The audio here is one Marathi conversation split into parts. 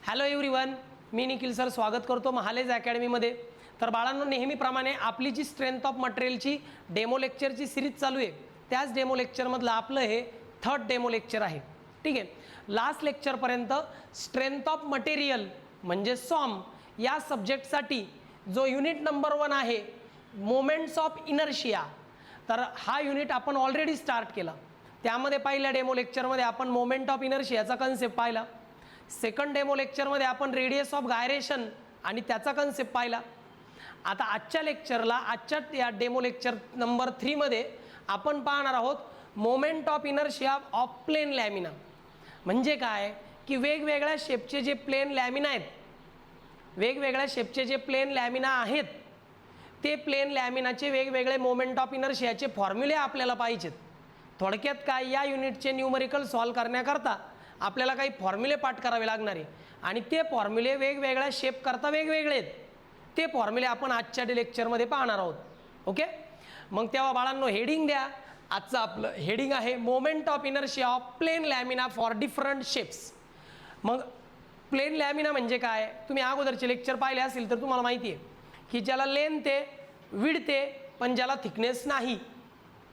हॅलो एव्हरीवन, मी निखिल सर स्वागत करतो महालेज अकॅडमीमध्ये। तर बाळांनो, नेहमीप्रमाणे आपली जी स्ट्रेंथ ऑफ मटेरियलची डेमो लेक्चरची सिरीज चालू आहे, त्याच डेमो लेक्चरमधलं आपलं हे थर्ड डेमो लेक्चर आहे। ठीक आहे, लास्ट लेक्चरपर्यंत स्ट्रेंथ ऑफ मटेरियल म्हणजे सॉम या सब्जेक्टसाठी जो युनिट नंबर 1 आहे मोमेंट्स ऑफ इनर्शिया, तर हा युनिट आपण ऑलरेडी स्टार्ट केला। त्यामध्ये पहिल्या डेमो लेक्चरमध्ये आपण मोमेंट ऑफ इनर्शियाचा कन्सेप्ट पाहिला। सेकंड डेमो लेक्चरमध्ये आपण रेडियस ऑफ गायरेशन आणि त्याचा कन्सेप्ट पाहिला। आता आजच्या लेक्चरला, आजच्या या डेमो लेक्चर नंबर 3 मध्ये आपण पाहणार आहोत moment of inertia of plane lamina. म्हणजे काय की वेगवेगळ्या शेपचे जे प्लेन लॅमिना आहेत, वेगवेगळ्या शेपचे जे प्लेन लॅमिना आहेत, ते प्लेन लॅमिनाचे वेगवेगळे मोमेंट ऑफ इनर्शियाचे फॉर्म्युले आपल्याला पाहिजेत। थोडक्यात काय, या युनिटचे न्यूमरिकल सॉल्व करण्याकरता आपल्याला काही फॉर्म्युले पाठ करावे लागणार आहे आणि ते फॉर्म्युले वेगवेगळ्या शेप करता वेगवेगळे आहेत। ते फॉर्म्युले आपण आजच्या लेक्चरमध्ये पाहणार आहोत। ओके, मग तेव्हा बाळांनो हेडिंग द्या। आजचं आपलं हेडिंग आहे moment of inertia of plane lamina for different shapes. मग प्लेन लॅमिना म्हणजे काय, तुम्ही अगोदरचे लेक्चर पाहिले असेल तर तुम्हाला माहिती आहे की ज्याला लेंथ आहे, विड्थ आहे, पण ज्याला थिकनेस नाही,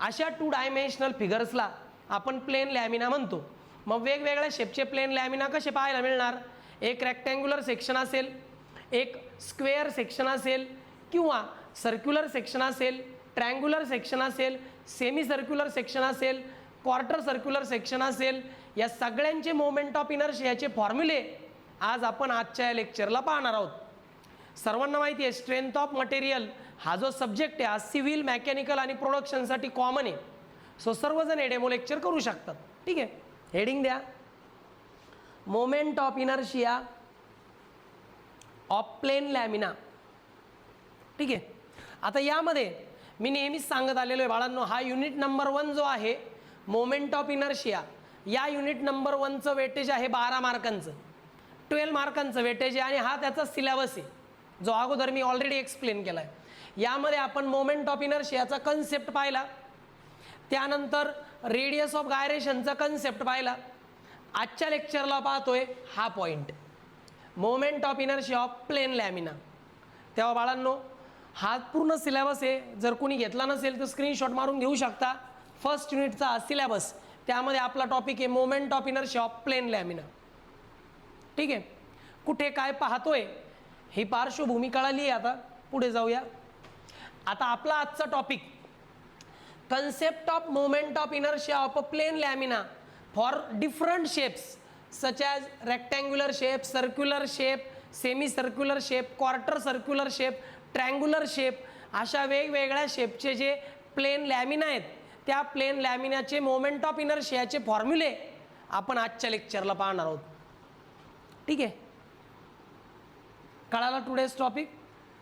अशा 2 डायमेन्शनल फिगर्सला आपण प्लेन लॅमिना म्हणतो। मग वेगवेगळ्या शेपचे प्लेन लॅमिना कसे पाहायला मिळणार, एक रेक्टँग्युलर सेक्शन असेल, एक स्क्वेअर सेक्शन असेल, किंवा सर्क्युलर सेक्शन असेल, ट्रँग्युलर सेक्शन असेल, सेमी सर्क्युलर सेक्शन असेल, क्वार्टर सर्क्युलर सेक्शन असेल। या सगळ्यांचे मोमेंट ऑफ इनर्शियाचे फॉर्म्युले आज आपण आजच्या या लेक्चरला पाहणार आहोत। सर्वांना माहिती आहे स्ट्रेंथ ऑफ मटेरियल हा जो सब्जेक्ट आहे, हा सिव्हिल, मेकॅनिकल आणि प्रोडक्शनसाठी कॉमन आहे। सो सर्वजण हे डेमो लेक्चर करू शकतात। ठीक आहे, हेडिंग द्या moment of inertia of plane lamina. ठीक आहे, आता यामध्ये मी नेहमीच सांगत आलेलो आहे बाळांनो, हा युनिट नंबर 1 जो आहे मोमेंट ऑफ इनर्शिया, या युनिट नंबर 1चं वेटेज आहे 12 मार्कांचं, 12 मार्कांचं वेटेज आहे आणि हा त्याचा सिलेबस आहे जो अगोदर मी ऑलरेडी एक्सप्लेन केला आहे। यामध्ये आपण मोमेंट ऑफ इनर्शियाचा कन्सेप्ट पाहिला, त्यानंतर रेडियस ऑफ गायरेशनचा कन्सेप्ट पाहिला। आजच्या लेक्चरला पाहतोय हा point moment of inertia of plane lamina. तेव्हा बाळांनो, हा पूर्ण सिलेबस आहे, जर कोणी घेतला नसेल तर स्क्रीनशॉट मारून घेऊ शकता। फर्स्ट युनिटचा हा सिलेबस, त्यामध्ये आपला टॉपिक आहे moment of inertia of plane lamina. ठीक आहे, कुठे काय पाहतोय ही पार्श्वभूमी कळाली आहे। आता पुढे जाऊया। आता आपला आजचा topic concept of moment of inertia of a plane lamina for different shapes such as rectangular shape, circular shape, semicircular shape, quarter circular shape, triangular shape, अशा वेगवेगळ्या शेपचे जे प्लेन लॅमिना आहेत, त्या प्लेन लॅमिनाचे मोमेंट ऑफ इनर्शियाचे फॉर्म्युले आपण आजच्या लेक्चरला पाहणार आहोत। ठीक आहे, कळाला टुडेज टॉपिक?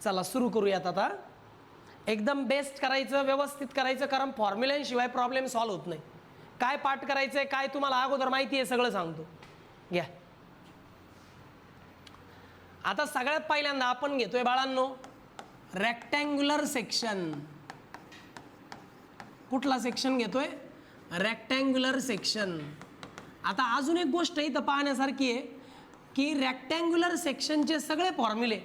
चला सुरू करूयात। आता एकदम बेस्ट करायचं, व्यवस्थित करायचं, कारण फॉर्म्युल्यांशिवाय प्रॉब्लेम सॉल्व्ह होत नाही। काय पाठ करायचं आहे, काय तुम्हाला अगोदर माहिती आहे, सगळं सांगतो। घ्या, आता सगळ्यात पहिल्यांदा आपण घेतोय बाळांनो रेक्टँग्युलर सेक्शन। कुठला सेक्शन घेतोय? Rectangular section. आता अजून एक गोष्ट इथं पाहण्यासारखी आहे की रेक्टँग्युलर सेक्शनचे सगळे फॉर्म्युले,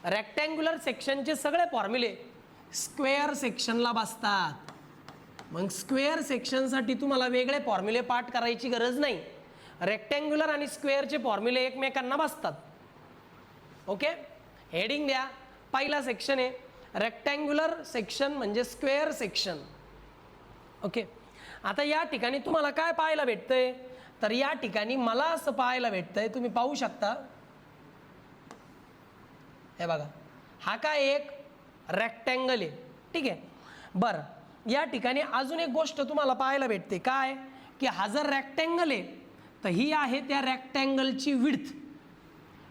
रेक्टँग्युलर सेक्शनचे सगळे फॉर्म्युले स्क्वेअर सेक्शनला बसतात। मग स्क्वेअर सेक्शनसाठी तुम्हाला वेगळे फॉर्म्युले पाठ करायची गरज नाही, रेक्टँग्युलर आणि स्क्वेअरचे फॉर्म्युले एकमेकांना बसतात। ओके, हेडिंग द्या। पहिला सेक्शन आहे रेक्टँग्युलर सेक्शन म्हणजे स्क्वेअर सेक्शन। ओके, आता या ठिकाणी तुम्हाला काय पाहायला भेटतंय, तर या ठिकाणी मला असं पाहायला भेटतंय, तुम्ही पाहू शकता, हे बघा, हा काय एक रेक्टँगल आहे। ठीक आहे, बरं, या ठिकाणी अजून एक गोष्ट तुम्हाला पाहायला भेटते, काय की हा जर रेक्टँगल आहे तर ही आहे त्या रेक्टँगलची विड्थ।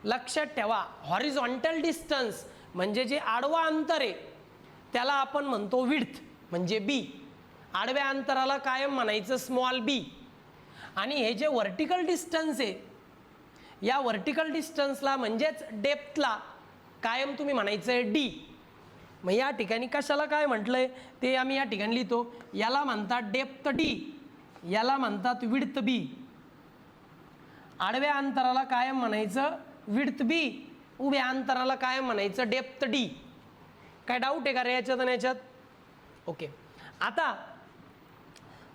लक्षात ठेवा, हॉरिझॉन्टल डिस्टन्स म्हणजे जे आडवा अंतर आहे त्याला आपण म्हणतो विड्थ म्हणजे बी, आडव्या अंतराला कायम म्हणायचं स्मॉल बी, आणि हे जे व्हर्टिकल डिस्टन्स आहे, या व्हर्टिकल डिस्टन्सला म्हणजेच डेप्थला कायम तुम्ही म्हणायचं आहे डी। मग या ठिकाणी कशाला काय म्हटलंय ते आम्ही या ठिकाणी लिहितो, याला म्हणतात डेप्थ डी, याला म्हणतात विड्थ बी। आडव्या अंतराला काय म्हणायचं विड्थ बी, उभ्या अंतराला काय म्हणायचं डेप्थ डी. काय डाऊट आहे का रे याच्यात आणि याच्यात? ओके. आता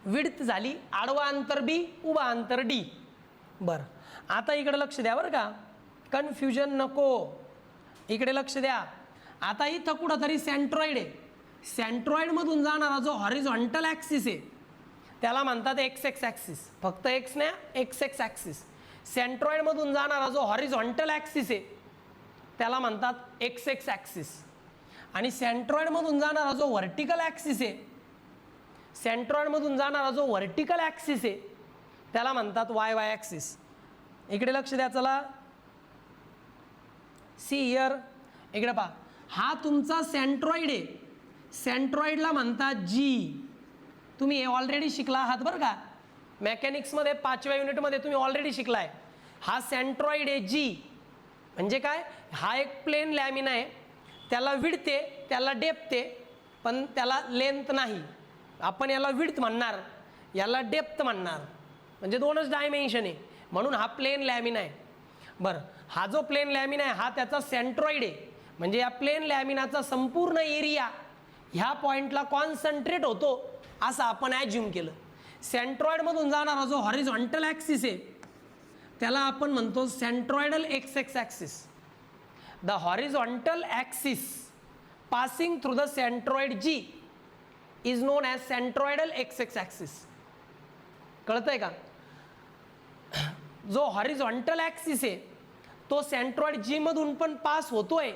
विड्थ झाली, आडवा अंतर बी, उभा अंतर डी. बरं, आता इकडे लक्ष द्या बरं का, कन्फ्युजन नको, इकडे लक्ष द्या. आता इथं कुठंतरी सेंट्रॉइड आहे. सेंट्रॉइडमधून जाणारा जो हॉरिझॉन्टल ॲक्सिस आहे त्याला म्हणतात एक्स एक्स ॲक्सिस. फक्त एक्स नाही, एक्स एक्स ॲक्सिस. सेंट्रॉइडमधून जाणारा जो हॉरिझॉन्टल ॲक्सिस आहे त्याला म्हणतात एक्स एक्स ॲक्सिस. आणि सेंट्रॉइडमधून जाणारा जो व्हर्टिकल ॲक्सिस आहे, सेंट्रॉइडमधून जाणारा जो व्हर्टिकल ॲक्सिस आहे त्याला म्हणतात वाय वाय ॲक्सिस. इकडे लक्ष द्या. चला सी हिअर, इकडे पहा, हा तुमचा सेंट्रॉइड आहे. सेंट्रॉइडला म्हणतात जी. तुम्ही हे ऑलरेडी शिकला आहात बरं का, मेकॅनिक्समध्ये 5व्या युनिटमध्ये तुम्ही ऑलरेडी शिकलाय. हा सेंट्रॉइड आहे जी. म्हणजे काय, हा एक प्लेन लॅमिना आहे, त्याला विड्थ आहे, त्याला डेप्थ आहे, पण त्याला लेंथ नाही. आपण याला विड्थ म्हणणार, याला डेप्थ म्हणणार, म्हणजे दोनच डायमेन्शन आहे, म्हणून हा प्लेन लॅमिना आहे. बरं, हा जो प्लेन लॅमिना आहे हा त्याचा सेंट्रॉइड आहे. म्हणजे या प्लेन लॅमिनाचा संपूर्ण एरिया ह्या पॉईंटला कॉन्सन्ट्रेट होतो असं आपण ॲज्युम केलं. सेंट्रॉइडमधून जाणारा जो हॉरिझॉन्टल ॲक्सिस आहे त्याला आपण म्हणतो centroidal X X axis. The horizontal axis passing through the centroid जी is known as centroidal X X axis. कळतंय का? जो हॉरिझॉन्टल ॲक्सिस आहे तो सेंट्रॉइड जी मधून पण पास होतोय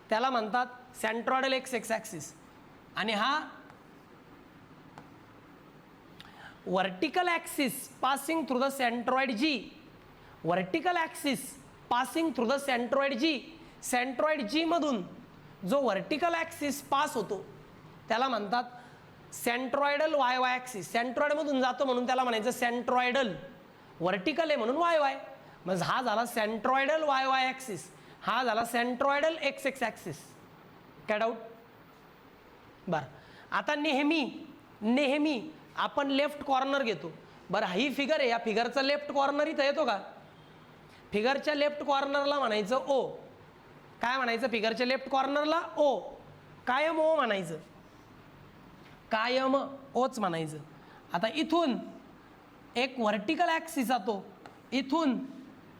त्याला म्हणतात सेंट्रॉइडल एक्स एक्स ॲक्सिस. आणि हा vertical axis passing through the centroid G, vertical axis passing through the centroid G, centroid G मधून जो वर्टिकल ॲक्सिस पास होतो त्याला म्हणतात सेंट्रॉइडल वाय वाय ॲक्सिस. सेंट्रॉइडमधून जातो म्हणून त्याला म्हणायचं सेंट्रॉइडल. वर्टिकल आहे म्हणून वाय वाय. मग हा झाला सेंट्रॉइडल वाय वाय ॲक्सिस, हा झाला सेंट्रॉइडल एक्स एक्स ॲक्सिस. काय डाऊट? बरं, आता नेहमी आपण लेफ्ट कॉर्नर घेतो. बरं, ही फिगर आहे, या फिगरचा लेफ्ट कॉर्नर इथं येतो का? फिगरच्या लेफ्ट कॉर्नरला म्हणायचं ओ. काय म्हणायचं? फिगरच्या लेफ्ट कॉर्नरला ओ, कायम ओ म्हणायचं, कायम ओच म्हणायचं. आता इथून एक व्हर्टिकल ॲक्सिस जातो, इथून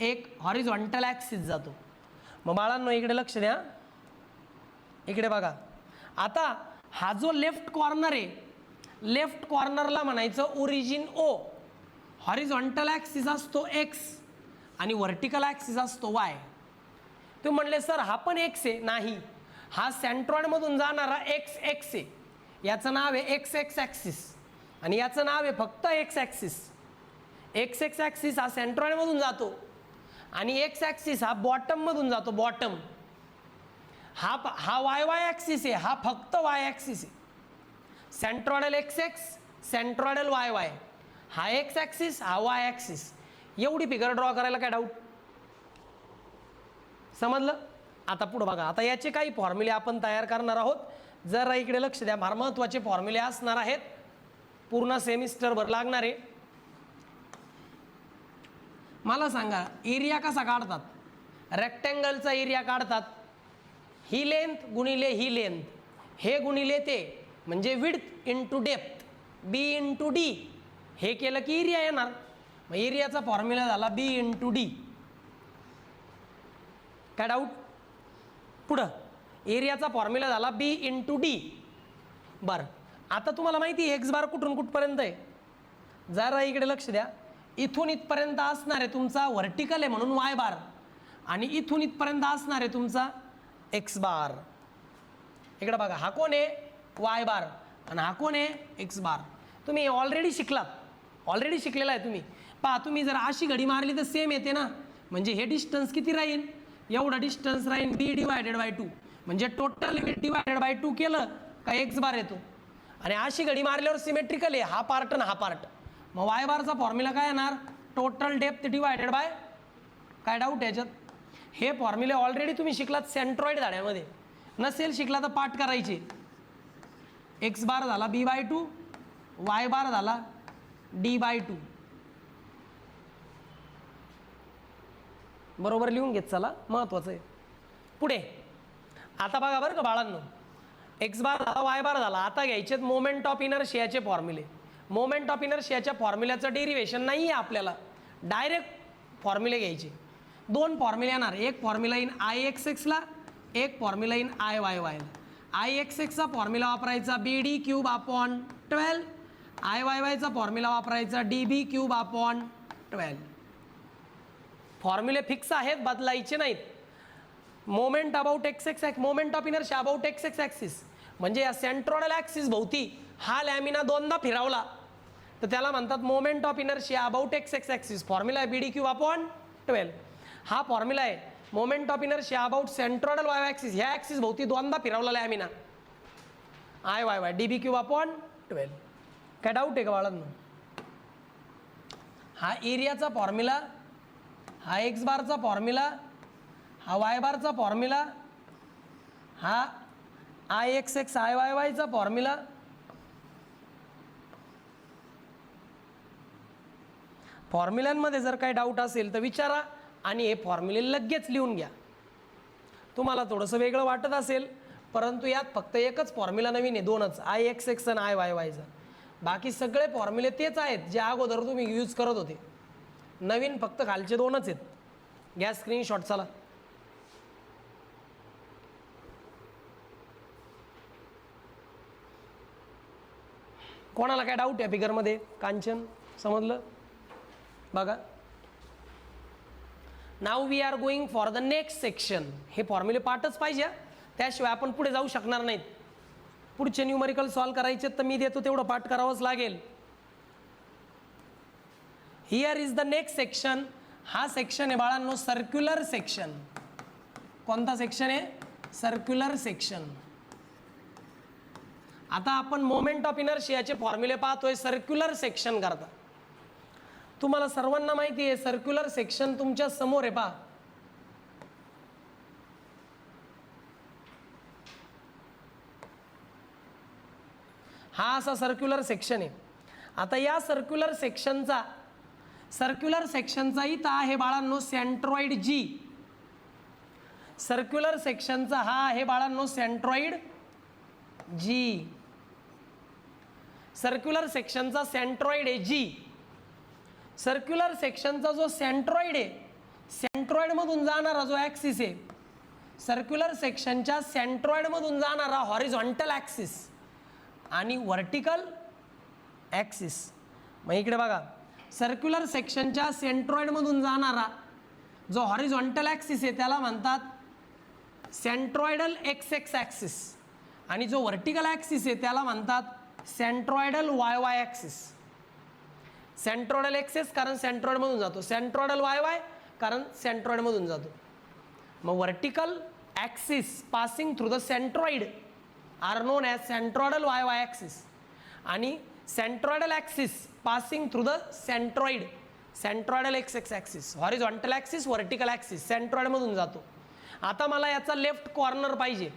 एक हॉरिझॉन्टल ॲक्सिस जातो. मग बाळांनो इकडे लक्ष द्या, इकडे बघा. आता हा जो लेफ्ट कॉर्नर आहे, लेफ्ट कॉर्नरला म्हणायचं ओरिजिन ओ. हॉरिझॉन्टल ॲक्सिस असतो एक्स आणि व्हर्टिकल ॲक्सिस असतो वाय. तुम्ही म्हणले सर हा पण एक्स आहे. नाही, हा सेंट्रॉइडमधून जाणारा एक्स एक्स आहे, याचं नाव आहे एक्स एक्स ॲक्सिस आणि याचं नाव आहे फक्त x axis. X X axis हा सेंट्रॉइडमधून जातो आणि एक्स ॲक्सिस हा बॉटममधून जातो, बॉटम. हा वाय वाय ॲक्सिस आहे, हा फक्त वाय ॲक्सिस आहे. Centroidal X x, centroidal Y Y, हा एक्स ॲक्सिस, हा वाय ॲक्सिस. एवढी फिगर ड्रॉ करायला काय डाऊट? समजलं? आता पुढं बघा. आता याचे काही फॉर्म्युले आपण तयार करणार आहोत. जरा इकडे लक्ष द्या, फार महत्त्वाचे फॉर्म्युले असणार आहेत, पूर्ण सेमिस्टरभर लागणारे. मला सांगा एरिया कसा काढतात? रेक्टँगलचा एरिया काढतात. ही लेंथ गुणिले ही लेंथ, हे गुणिले ते, म्हणजे विड्थ इंटू डेप्थ, बी इंटू डी. हे केलं की एरिया येणार. मग एरियाचा फॉर्म्युला झाला बी इंटू डी. काय डाऊट? पुढं एरियाचा फॉर्म्युला झाला बी इंटू डी. बरं, आता तुम्हाला माहिती आहे एक्स बार कुठून कुठपर्यंत आहे? जरा इकडे लक्ष द्या. इथून इथपर्यंत असणार आहे तुमचा व्हर्टिकल आहे म्हणून वाय बार, आणि इथून इथपर्यंत असणार आहे तुमचा एक्स बार. इकडे बघा, हा कोण आहे? वाय बार, आणि हा कोण आहे? एक्स बार. तुम्ही ऑलरेडी शिकलात, ऑलरेडी शिकलेला आहे तुम्ही. पहा, तुम्ही जर अशी घडी मारली तर सेम येते ना. म्हणजे हे डिस्टन्स किती राहील? एवढं डिस्टन्स राहील बी डिवायडेड बाय 2. म्हणजे टोटल डिवायडेड बाय 2 केलं का एक्स बार येतो. आणि अशी घडी मारल्यावर सिमेट्रिकल आहे, हा पार्ट आणि हा पार्ट. मग वाय बारचा फॉर्म्युला काय येणार? Total depth divided by. काय डाऊट याच्यात? हे फॉर्म्युले ऑलरेडी तुम्ही शिकलात सेंट्रॉइड धड्यामध्ये. नसेल शिकला तर पाठ करायचे. एक्स बार झाला बी बाय 2, वाय बार झाला डी बाय 2. बरोबर लिहून घेत चला, महत्त्वाचं आहे. पुढे आता बघा बरं का बाळांनो, एक्स बार झाला, वाय बार झाला. आता घ्यायचे मोमेंट ऑफ इनर्शियाचे फॉर्म्युले. मोमेंट ऑफ इनर्शियाच्या फॉर्म्युल्याचं डेरिव्हेशन नाही आहे आपल्याला, डायरेक्ट फॉर्म्युले घ्यायचे. दोन फॉर्म्युले येणार, एक फॉर्म्युला इन आय एक्स एक्सला, एक फॉर्म्युला इन आय वाय वायला. आय एक्स एक्सचा फॉर्म्युला वापरायचा B D cube upon 12, I Y वायचा फॉर्म्युला वापरायचा डी बी क्यूब अपॉन 12. फॉर्म्युले फिक्स आहेत, बदलायचे नाहीत. Moment about X X axis, moment of inertia about X X axis, म्हणजे या सेंट्रोइडल ॲक्सिस भोवती हा लॅमिना दोनदा फिरवला तर त्याला म्हणतात moment of inertia about X X axis. Formula आहे बी डी क्यूब अपॉन 12. हा फॉर्म्युला आहे moment of inertia about centroidal Y axis, ह्या ॲक्सिस भोवती दोनदा फिरवला lamina I Y Y D B cube upon 12. काय डाऊट आहे का बाळांनो? हा एरियाचा फॉर्म्युला, हा एक्स बारचा फॉर्म्युला, हा वाय बारचा फॉर्म्युला, हा I X X I Y वायचा फॉर्म्युला. फॉर्म्युल्यांमध्ये जर काही डाऊट असेल तर विचारा आणि हे फॉर्म्युले लगेच लिहून घ्या. तुम्हाला थोडंसं वेगळं वाटत असेल परंतु यात फक्त एकच फॉर्म्युला नवीन आहे, दोनच, आय एक्स एक्स आणि आय वाय वायचा. बाकी सगळे फॉर्म्युले तेच आहेत जे अगोदर तुम्ही यूज करत होते. नवीन फक्त खालचे दोनच आहेत. घ्या स्क्रीनशॉट चला. कोणाला काय डाऊट आहे फिगरमध्ये? कांचन समजलं? बघा, now we are going for the next section. हे फॉर्म्युले पाठच पाहिजे, त्याशिवाय आपण पुढे जाऊ शकणार नाहीत. पुढचे न्यूमरिकल सॉल्व करायचे तर मी देतो तेवढं पाठ करावंच लागेल. Here is the next section. हा सेक्शन आहे बाळांनो सर्क्युलर सेक्शन. कोणता सेक्शन आहे? Circular section. आता आपण मोमेंट ऑफ इनर्शियाचे फॉर्म्युले पाहतोय सर्क्युलर सेक्शन करता. तुम्हाला सर्वांना माहिती आहे सर्क्युलर सेक्शन तुमच्या समोर आहे. पहा, हा असा सर्क्युलर सेक्शन आहे. आता या सर्क्युलर सेक्शनचा इथं आहे बाळांनो सेंट्रॉइड जी. सर्क्युलर सेक्शनचा हा आहे बाळांनो सेंट्रॉइड जी. सर्क्युलर सेक्शनचा सेंट्रॉइड आहे जी. सर्क्युलर सेक्शनचा जो सेंट्रॉइड आहे, सेंट्रॉइड मधून जाणारा जो ॲक्सिस आहे, सर्क्युलर सेक्शनच्या सेंट्रॉइड मधून जाणारा हॉरिझॉन्टल ॲक्सिस आणि व्हर्टिकल ॲक्सिस. मग इकडे बघा, सर्क्युलर सेक्शनच्या सेंट्रॉइड मधून जाणारा जो हॉरिझॉन्टल ॲक्सिस आहे त्याला म्हणतात सेंट्रॉइडल एक्स एक्स ॲक्सिस आणि जो व्हर्टिकल ॲक्सिस आहे त्याला म्हणतात centroidal Y Y axis. Centroidal axes कारण सेंट्रॉइडमधून जातो, सेंट्रॉइडल वाय वाय कारण सेंट्रॉइडमधून जातो. मग vertical axis passing through the centroid are known as centroidal Y Y axis आणि centroidal axis passing through the centroid centroidal X X axis. Horizontal axis vertical axis सेंट्रॉइडमधून जातो. आता मला याचा लेफ्ट कॉर्नर पाहिजे.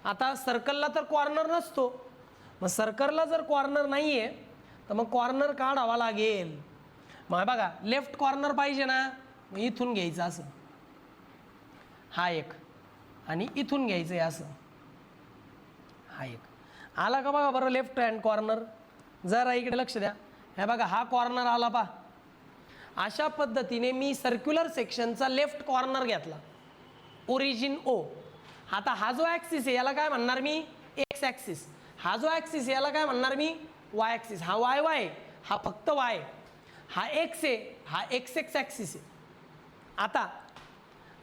आता सर्कलला तर कॉर्नर नसतो, मग सर्कलला जर कॉर्नर नाही आहे तर मग कॉर्नर काढावा लागेल. मग बघा लेफ्ट कॉर्नर पाहिजे ना, मग इथून घ्यायचं असं, हा एक, आणि इथून घ्यायचं आहे असं, हा एक. आला का बघा बरं लेफ्ट हँड कॉर्नर? जरा इकडे लक्ष द्या. हे बघा हा कॉर्नर आला पा. अशा पद्धतीने मी सर्क्युलर सेक्शनचा लेफ्ट कॉर्नर घेतला, ओरिजिन ओ. आता हा जो ॲक्सिस आहे याला काय म्हणणार मी? X axis. हा जो ॲक्सिस आहे याला काय म्हणणार मी? Y axis. हा वाय वाय, हा फक्त वाय. हा एक्स आहे, हा एक्स एक्स ॲक्सिस आहे. आता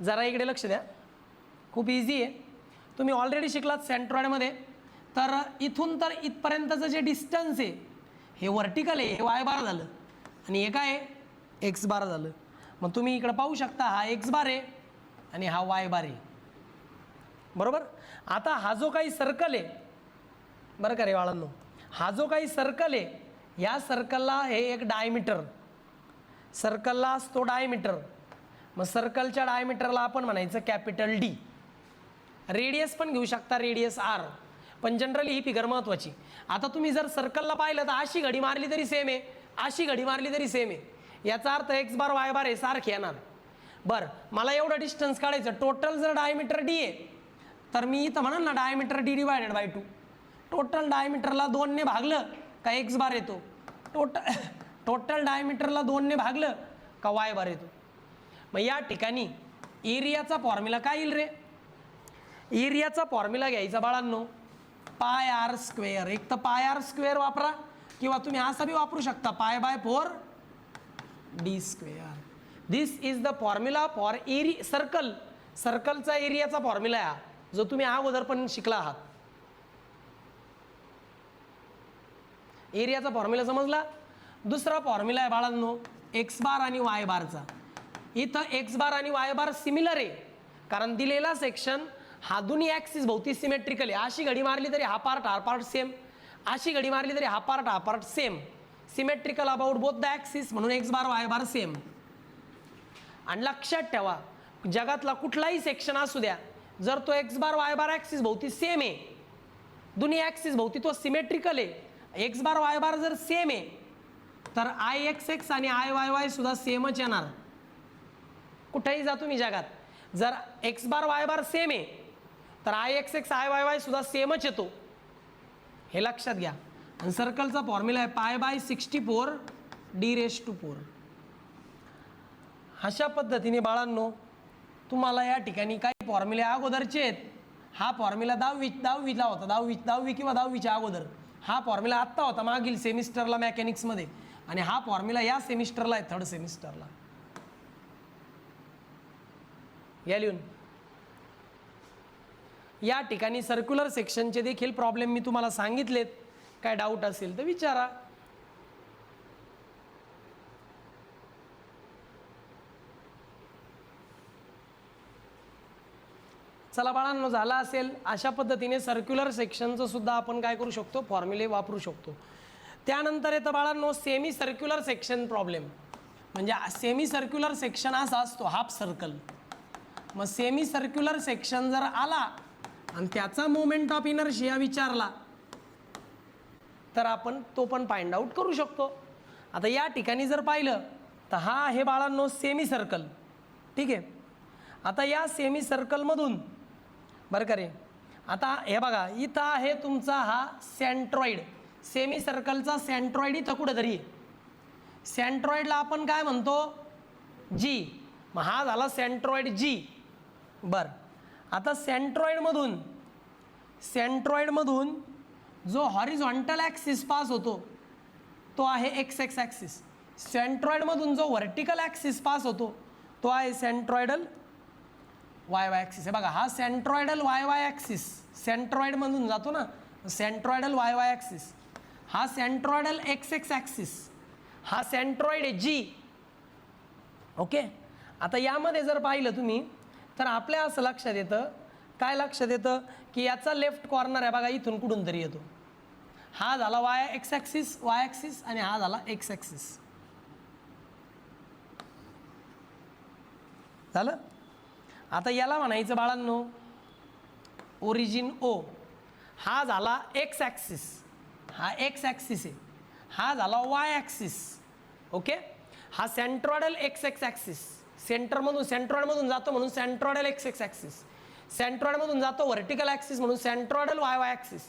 जरा इकडे लक्ष द्या, खूप इझी आहे. तुम्ही ऑलरेडी शिकलात सेंट्रॉइडमध्ये. तर इथून तर इथपर्यंतचं जे डिस्टन्स आहे हे व्हर्टिकल आहे, हे वाय बार झालं आणि हे काय आहे? एक्स बार झालं. मग तुम्ही इकडे पाहू शकता हा एक्स बार आहे आणि हा वाय बार आहे, बरोबर. आता हा जो काही सर्कल आहे बरं का रे बाळांनो, हा जो काही सर्कल आहे या सर्कलला हे एक डायमीटर, सर्कलला असतो डायमीटर. मग सर्कलच्या डायमीटरला आपण म्हणायचं कॅपिटल डी. रेडियस पण घेऊ शकता, रेडियस आर, पण जनरली ही फिगर महत्त्वाची. आता तुम्ही जर सर्कलला पाहिलं तर अशी घडी मारली तरी सेम आहे, अशी घडी मारली तरी सेम आहे. याचा अर्थ एक्स बार वाय बार हे सारखे येणार. बरं, मला एवढं डिस्टन्स काढायचं, टोटल जर डायमीटर डी आहे तर मी इथं म्हणाल ना diameter D divided by 2. Total डायमीटरला 2 ने भागलं का एक्स बार येतो, टोटल डायमीटरला 2 ने भागलं का वाय बार येतो. मग या ठिकाणी एरियाचा फॉर्म्युला काय येईल रे? एरियाचा फॉर्म्युला घ्यायचा बाळांनो, पाय आर स्क्वेअर. एक तर पाय आर स्क्वेअर वापरा किंवा तुम्ही असा बी वापरू शकता pi by 4 D square. This is the formula for circle. सर्कलचा एरियाचा फॉर्म्युला आहे हा, जो तुम्ही अगोदर पण शिकला आहात. एरियाचा फॉर्म्युला समजला. दुसरा फॉर्म्युला आहे बाळांनो एक्स बार आणि वाय बारचा. इथं एक्स बार आणि वाय बार सिमिलर आहे, कारण दिलेला सेक्शन हा दोन्ही ॲक्सिस भोवती सिमेट्रिकल आहे. अशी घडी मारली तरी हा पार्ट सेम, अशी घडी मारली तरी हा part same. Symmetrical about both the axis, म्हणून एक्स बार वाय बार सेम. आणि लक्षात ठेवा, जगातला कुठलाही सेक्शन असू द्या, जर तो एक्स बार वाय बार ॲक्सिस भोवती सेम आहे, दोन्ही ॲक्सिस भोवती तो सिमेट्रिकल आहे, एक्स बार वाय बार जर सेम आहे तर आय एक्स एक्स आणि आय वाय वाय सुद्धा सेमच येणार. कुठेही जा तुम्ही जगात, जर एक्स बार वाय बार सेम आहे तर I X X I Y Y सुद्धा सेमच येतो, हे लक्षात घ्या. आणि सर्कलचा फॉर्म्युला आहे pi by 64 D race to 4. अशा पद्धतीने बाळांनो तुम्हाला या ठिकाणी काही फॉर्म्युले अगोदरचे आहेत. हा फॉर्म्युला दहावीला होता, दहावी किंवा 10वीच्या अगोदर. हा फॉर्म्युला आत्ता होता मागील सेमिस्टरला मेकॅनिक्समध्ये, आणि हा फॉर्म्युला या सेमिस्टरला आहे, 3rd सेमिस्टरला. या लिहून. या ठिकाणी सर्क्युलर सेक्शनचे देखील प्रॉब्लेम मी तुम्हाला सांगितलेत. काय डाऊट असेल तर विचारा. चला बाळांनो, झाला असेल. अशा पद्धतीने सर्क्युलर सेक्शनचं सुद्धा आपण काय करू शकतो, फॉर्म्युले वापरू शकतो. त्यानंतर येतं बाळांनो सेमी सर्क्युलर सेक्शन प्रॉब्लेम. म्हणजे सेमी सर्क्युलर सेक्शन असा असतो हाफ सर्कल. मग सेमी सर्क्युलर सेक्शन जर आला आणि त्याचा मोमेंट ऑफ इनर्शिया विचारला तर आपण तो पण फाइंड आउट करू शकतो. आता या ठिकाणी जर पाहिलं तर हा आहे बाळांनो सेमी सर्कल, ठीक आहे. आता या सेमी सर्कलमधून बरं का रे, आता हे बघा इथं आहे तुमचा हा सेंट्रॉइड. सेमी सर्कलचा सेंट्रॉइड इथं कुठंतरी. सेंट्रॉइडला आपण काय म्हणतो, जी. मग हा झाला सेंट्रॉइड जी. बरं, आता सेंट्रॉइडमधून जो हॉरिझॉन्टल ॲक्सिस पास होतो तो आहे एक्स एक्स ॲक्सिस. सेंट्रॉइडमधून जो व्हर्टिकल ॲक्सिस पास होतो तो आहे सेंट्रॉइडल वाय वाय ॲक्सिस. हे बघा, हा सेंट्रॉइडल वाय वाय ॲक्सिस सेंट्रॉइडमधून जातो ना, सेंट्रॉइडल वाय वाय ॲक्सिस. हा सेंट्रॉइडल एक्स एक्स ॲक्सिस, हा सेंट्रॉइड आहे जी. ओके. आता यामध्ये जर पाहिलं तुम्ही तर आपल्या असं लक्षात येतं, काय लक्षात येतं की याचा लेफ्ट कॉर्नर आहे बघा इथून कुठून तरी येतो. हा झाला वाय एक्स ॲक्सिस आणि हा झाला एक्स ॲक्सिस. झालं. आता याला म्हणायचं बाळांनो ओरिजिन ओ. हा झाला एक्स ॲक्सिस, हा एक्स ॲक्सिस आहे. हा झाला वाय ॲक्सिस. ओके. हा सेंट्रॉइडल एक्स एक्स ॲक्सिस, सेंट्रॉइडमधून जातो म्हणून सेंट्रॉइडल एक्स एक्स ॲक्सिस. सेंट्रॉइडमधून जातो व्हर्टिकल ॲक्सिस म्हणून centroidal Y Y axis.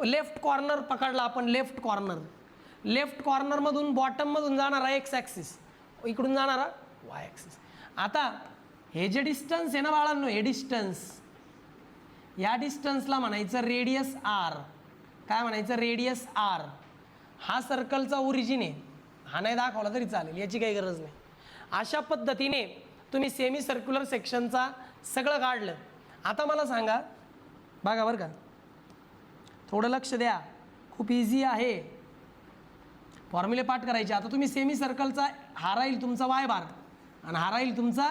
Left corner पकडला आपण, लेफ्ट कॉर्नरमधून बॉटममधून जाणारा एक्स ॲक्सिस, इकडून जाणारा वाय ॲक्सिस. आता हे जे डिस्टन्स आहे ना बाळांनो, हे डिस्टन्स, या डिस्टन्सला म्हणायचं रेडियस आर. काय म्हणायचं, रेडियस आर. हा सर्कलचा ओरिजिन आहे. हा नाही दाखवला तरी चालेल, याची काही गरज नाही. अशा पद्धतीने तुम्ही सेमी सर्क्युलर सेक्शनचा सगळं काढलं. आता मला सांगा बघा बरं का, थोडं लक्ष द्या, खूप इझी आहे. फॉर्म्युले पाठ करायचे. आता तुम्ही सेमी सर्कलचा हा राहील तुमचा वाय बार आणि हा राहील तुमचा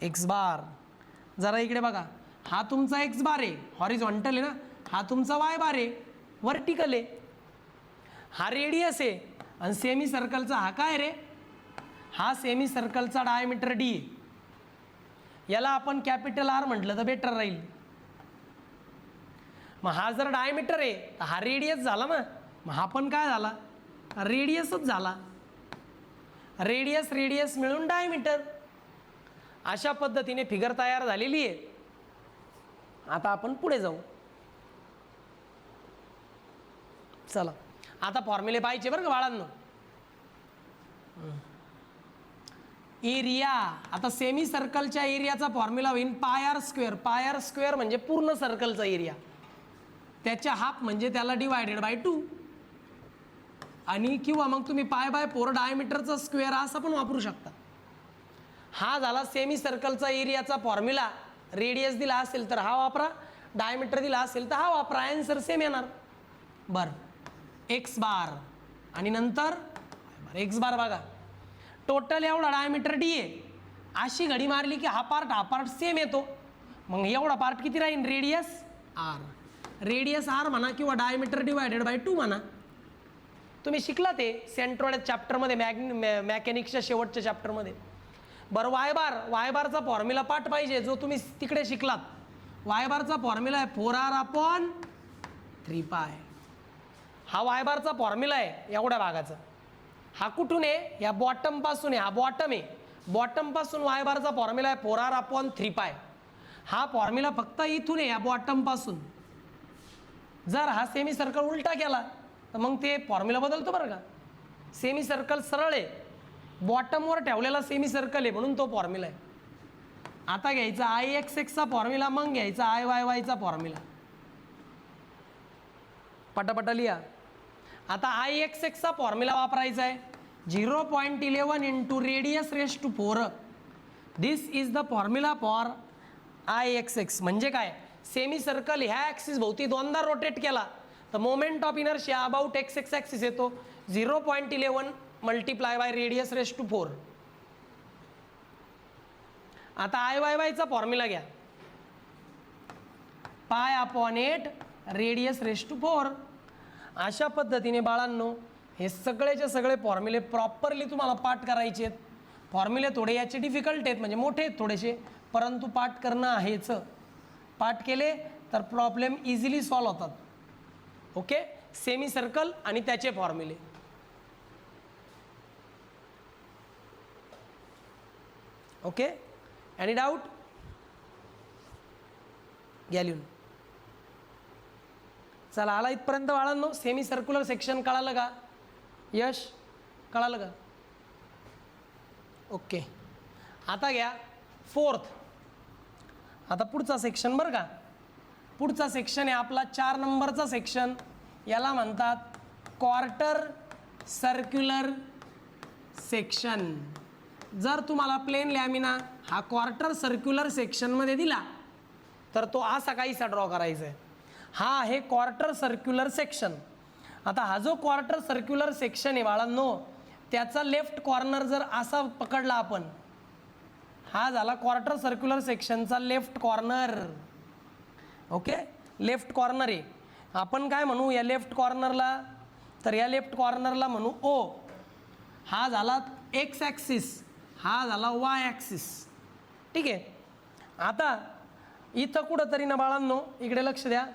एक्स बार. जरा इकडे बघा, हा तुमचा एक्स बार आहे, हॉरिझॉन्टल आहे ना, हा तुमचा वाय बार आहे, व्हर्टिकल आहे. हा रेडियस आहे आणि सेमी सर्कलचा हा काय रे, हा सेमी सर्कलचा डायमीटर डी आहे. याला आपण कॅपिटल आर म्हटलं तर बेटर राहील. मग हा जर डायमीटर आहे तर हा रेडियस झाला ना, मग हा पण काय झाला, रेडियसच झाला. रेडियस मिळून डायमीटर. अशा पद्धतीने फिगर तयार झालेली आहे. आता आपण पुढे जाऊ. चला आता फॉर्म्युले पाहिजे बरं का बाळांनो. एरिया, आता सेमी सर्कलच्या एरियाचा फॉर्म्युला होईल pi R square. Pi R square म्हणजे पूर्ण सर्कलचा एरिया, त्याच्या हाफ म्हणजे त्याला डिवायडेड बाय 2, आणि किंवा मग तुम्ही पाय बाय 4 डायमीटरचा स्क्वेअर असं पण वापरू शकता. हा झाला सेमी सर्कलचा एरियाचा फॉर्म्युला. रेडियस दिला असेल तर हा वापरा, डायमीटर दिला असेल तर हा वापरा, आन्सर सेम येणार. बरं, एक्स बार आणि नंतर एक्स बार बघा, टोटल एवढा डायमीटर डी आहे. अशी घडी मारली की हा पार्ट सेम येतो. मग एवढा पार्ट किती राहील? Radius R. रेडियस आर म्हणा किंवा डायमीटर डिवायडेड बाय 2 म्हणा. तुम्ही शिकला ते सेंट्रॉइड चॅप्टरमध्ये, मॅकॅनिक्सच्या शेवटच्या चॅप्टरमध्ये. बरं, वाय बारचा फॉर्म्युला पाठ पाहिजे जो तुम्ही तिकडे शिकलात. वाय बारचा फॉर्म्युला आहे 4r/3π. हा वाय बारचा फॉर्म्युला आहे एवढ्या भागाचा. हा कुठून आहे? या बॉटम पासून आहे. हा बॉटम आहे. बॉटम पासून वाय बारचा फॉर्म्युला आहे 4r/3π. हा फॉर्म्युला फक्त इथून आहे, या बॉटम पासून. जर हा सेमी सर्कल उलटा केला तर मग ते फॉर्म्युला बदलतो बरं का. सेमी सर्कल सरळ आहे, बॉटमवर ठेवलेला सेमी सर्कल आहे म्हणून तो फॉर्म्युला आहे. आता घ्यायचा Ixxचा फॉर्म्युला, मग घ्यायचा Iyyचा फॉर्म्युला. पटापटा लिहा. आता Ixxचा फॉर्म्युला वापरायचा आहे 0.11 into radius raise to 4. This is the formula for Ixx. म्हणजे काय? सेमी सर्कल ह्या ॲक्सिस भोवती दोनदा रोटेट केला तर moment of inertia about x axis येतो 0.11 multiply by radius raise to 4. आता Iyyचा फॉर्म्युला घ्या, π/8 रेडियस रेस टू 4. अशा पद्धतीने बाळांनो हे सगळेचे सगळे फॉर्म्युले प्रॉपरली तुम्हाला पाठ करायचे आहेत. फॉर्म्युले थोडे याचे डिफिकल्ट आहेत, म्हणजे मोठे आहेत थोडेसे, परंतु पाठ करणं आहेच. पाठ केले तर प्रॉब्लेम इझिली सॉल्व होतात. ओके, सेमी सर्कल आणि त्याचे फॉर्म्युले. Okay, any doubt? घ्या लिहून. चला, आला इथपर्यंत बाळांनो. सेमी सर्क्युलर सेक्शन कळालं का? यश, कळालं का? ओके, आता घ्या 4th. आता पुढचा सेक्शन बरं का. पुढचा सेक्शन आहे आपला 4 नंबरचा सेक्शन. याला म्हणतात क्वार्टर सर्क्युलर सेक्शन. जर तुम्हाला प्लेन लॅमिना हा क्वार्टर सर्क्युलर सेक्शनमध्ये दिला तर तो असा काहीसा ड्रॉ करायचा आहे. हा आहे क्वार्टर सर्क्युलर सेक्शन. आता हा जो क्वार्टर सर्क्युलर सेक्शन आहे बाळांनो, त्याचा लेफ्ट कॉर्नर जर असा पकडला आपण, हा झाला क्वार्टर सर्क्युलर सेक्शनचा left corner. Okay, left corner आहे. आपण काय म्हणू या लेफ्ट कॉर्नरला? तर या लेफ्ट कॉर्नरला म्हणू ओ. हा झाला एक्स ॲक्सिस, हा झाला वाय ॲक्सिस. ठीक आहे. आता इथं कुठंतरी ना बाळांनो, इकडे लक्ष द्या,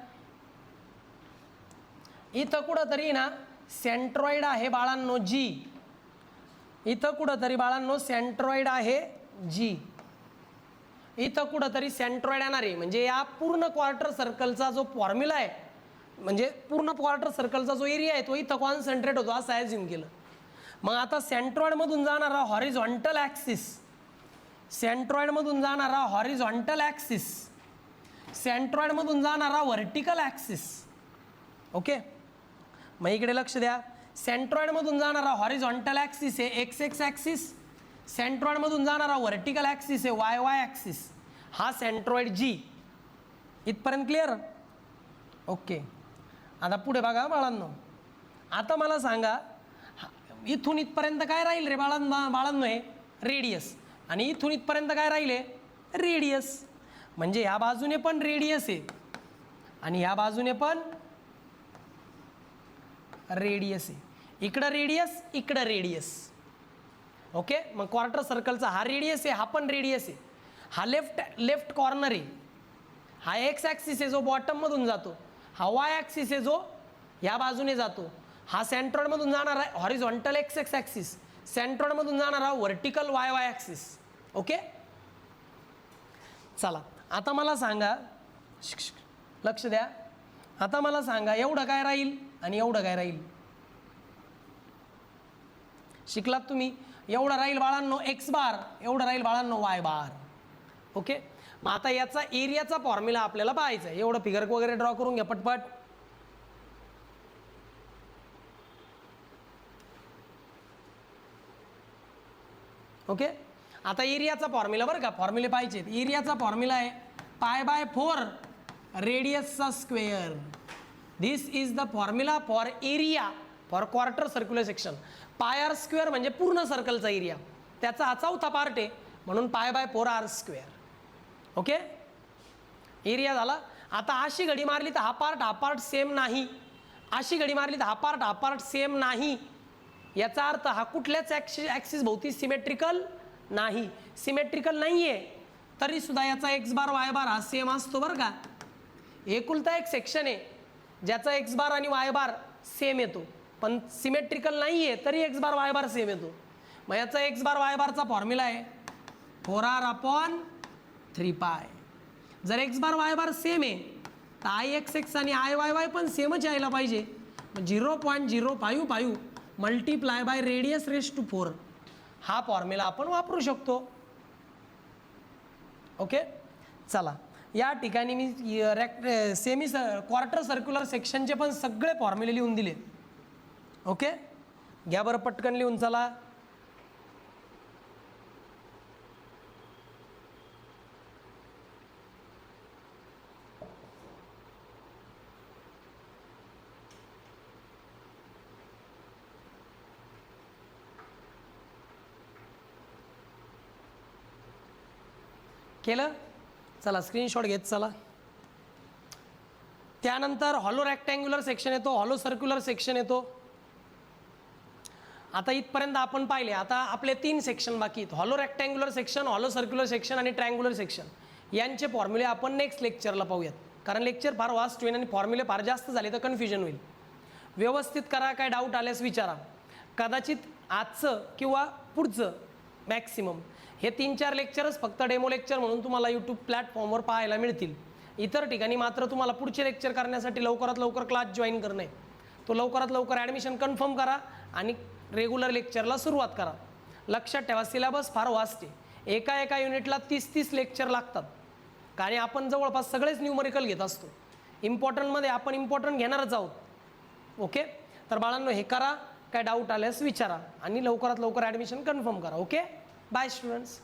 इथं कुठंतरी ना सेंट्रॉइड आहे बाळांनो जी. इथं कुठंतरी बाळांनो सेंट्रॉइड आहे जी. इथं कुठंतरी सेंट्रॉइड येणार आहे. म्हणजे या पूर्ण क्वार्टर सर्कलचा जो फॉर्म्युला आहे, म्हणजे पूर्ण क्वार्टर सर्कलचा जो एरिया आहे तो इथं कॉन्सन्ट्रेट होतो असं ॲज्युम केलं. मग आता सेंट्रॉइडमधून जाणारा हॉरिझॉन्टल ॲक्सिस, सेंट्रॉइडमधून जाणारा हॉरिझॉन्टल ॲक्सिस, सेंट्रॉइडमधून जाणारा व्हर्टिकल ॲक्सिस. ओके, मग इकडे लक्ष द्या. सेंट्रॉइडमधून जाणारा हॉरिझॉन्टल ॲक्सिस आहे एक्स ॲक्सिस, सेंट्रॉइडमधून जाणारा व्हर्टिकल ॲक्सिस आहे वाय ॲक्सिस. हा सेंट्रॉइड जी. इथपर्यंत क्लिअर? ओके, आता पुढे बघा बाळांनो. आता मला सांगा, इथून इथपर्यंत काय राहील रे बाळांनो? हे रेडियस. आणि इथून इथपर्यंत काय राहिले? रेडियस. म्हणजे ह्या बाजूने पण रेडियस आहे आणि ह्या बाजूने पण रेडियस आहे. इकडं रेडियस, इकडं रेडियस. ओके, मग क्वार्टर सर्कलचा हा रेडियस आहे, हा पण रेडियस आहे. हा लेफ्ट कॉर्नर आहे. हा एक्स ॲक्सिस आहे जो बॉटममधून जातो. हा वाय ॲक्सिस आहे जो ह्या बाजूने जातो. हा सेंट्रॉइडमधून जाणारा हॉरिझॉन्टल एक्स ॲक्सिस, सेंट्रॉइडमधून जाणारा व्हर्टिकल वाय ॲक्सिस. ओके, चला आता मला सांगा, लक्ष द्या, आता मला सांगा एवढं काय राहील आणि एवढं काय राहील. शिकलात तुम्ही. एवढं राहील बाळांनो एक्स बार, एवढं राहील बाळांनो वाय बार. ओके. मग आता याचा एरियाचा फॉर्म्युला आपल्याला पाहायचा आहे. एवढं फिगर वगैरे ड्रॉ करून घ्या पटपट. ओके. आता एरियाचा फॉर्म्युला बरं का, फॉर्म्युले पाहिजे. एरियाचा फॉर्म्युला आहे π/4 रेडियसचा square. This is the formula for area for quarter circular section. πr² म्हणजे पूर्ण सर्कलचा एरिया, त्याचा हा चौथा पार्ट आहे म्हणून π/4r². ओके. एरिया झाला. आता अशी घडी मारली तर हा पार्ट सेम नाही, अशी घडी मारली तर हा पार्ट सेम नाही. याचा अर्थ हा कुठल्याच ॲक्सिस भोवती सिमेट्रिकल नाही. सिमेट्रिकल नाही आहे तरी सुद्धा याचा एक्स बार वाय बार हा सेम असतो बरं का. एकुलता एक सेक्शन आहे ज्याचा एक्स बार आणि वाय बार सेम येतो, पण सिमेट्रिकल नाही आहे तरी एक्स बार वाय बार सेम येतो. मग याचा एक्स बार वाय बारचा फॉर्म्युला आहे 4r/3π. जर एक्स बार वाय बार सेम आहे तर IXX आणि IYY पण सेमच यायला पाहिजे. 0.055 multiply by radius raise to 4 हा फॉर्म्युला आपण वापरू शकतो. ओके. चला या ठिकाणी मी क्वार्टर सर्क्युलर सेक्शनचे पण सगळे फॉर्म्युले लिहून दिले. ओके. घ्या बरं पटकन लिहून. चला केलं. चला स्क्रीनशॉट घेत चला. त्यानंतर हॉलो रेक्टँग्युलर सेक्शन येतो, हॉलो सर्क्युलर सेक्शन येतो. आता इथपर्यंत आपण पाहिले. आता आपले 3 सेक्शन बाकी आहेत, hollow rectangular section, hollow circular section आणि ट्रायंग्युलर सेक्शन. यांचे फॉर्म्युले आपण नेक्स्ट लेक्चरला पाहूयात, कारण लेक्चर फार वास्ट होईल आणि फॉर्म्युले फार जास्त झाले तर कन्फ्युजन होईल. व्यवस्थित करा, काय डाऊट आल्यास विचारा. कदाचित आजचं किंवा पुढचं मॅक्सिमम हे 3-4 लेक्चरच फक्त डेमो लेक्चर म्हणून तुम्हाला यूट्यूब प्लॅटफॉर्मवर पाहायला मिळतील. इतर ठिकाणी मात्र तुम्हाला पुढचे लेक्चर करण्यासाठी लवकरात लवकर क्लास जॉईन करणे आहे. तो लवकरात लवकर ॲडमिशन कन्फर्म करा आणि रेग्युलर लेक्चरला सुरुवात करा. लक्षात ठेवा सिलेबस फार वास्ट आहे. एका युनिटला 30 लेक्चर लागतात आणि आपण जवळपास सगळेच न्यूमरिकल घेत असतो. इम्पॉर्टंटमध्ये आपण इम्पॉर्टंट घेणारच आहोत. ओके. तर बाळांनो हे करा, काय डाऊट आल्यास विचारा आणि लवकरात लवकर ॲडमिशन कन्फर्म करा. ओके. Bye students.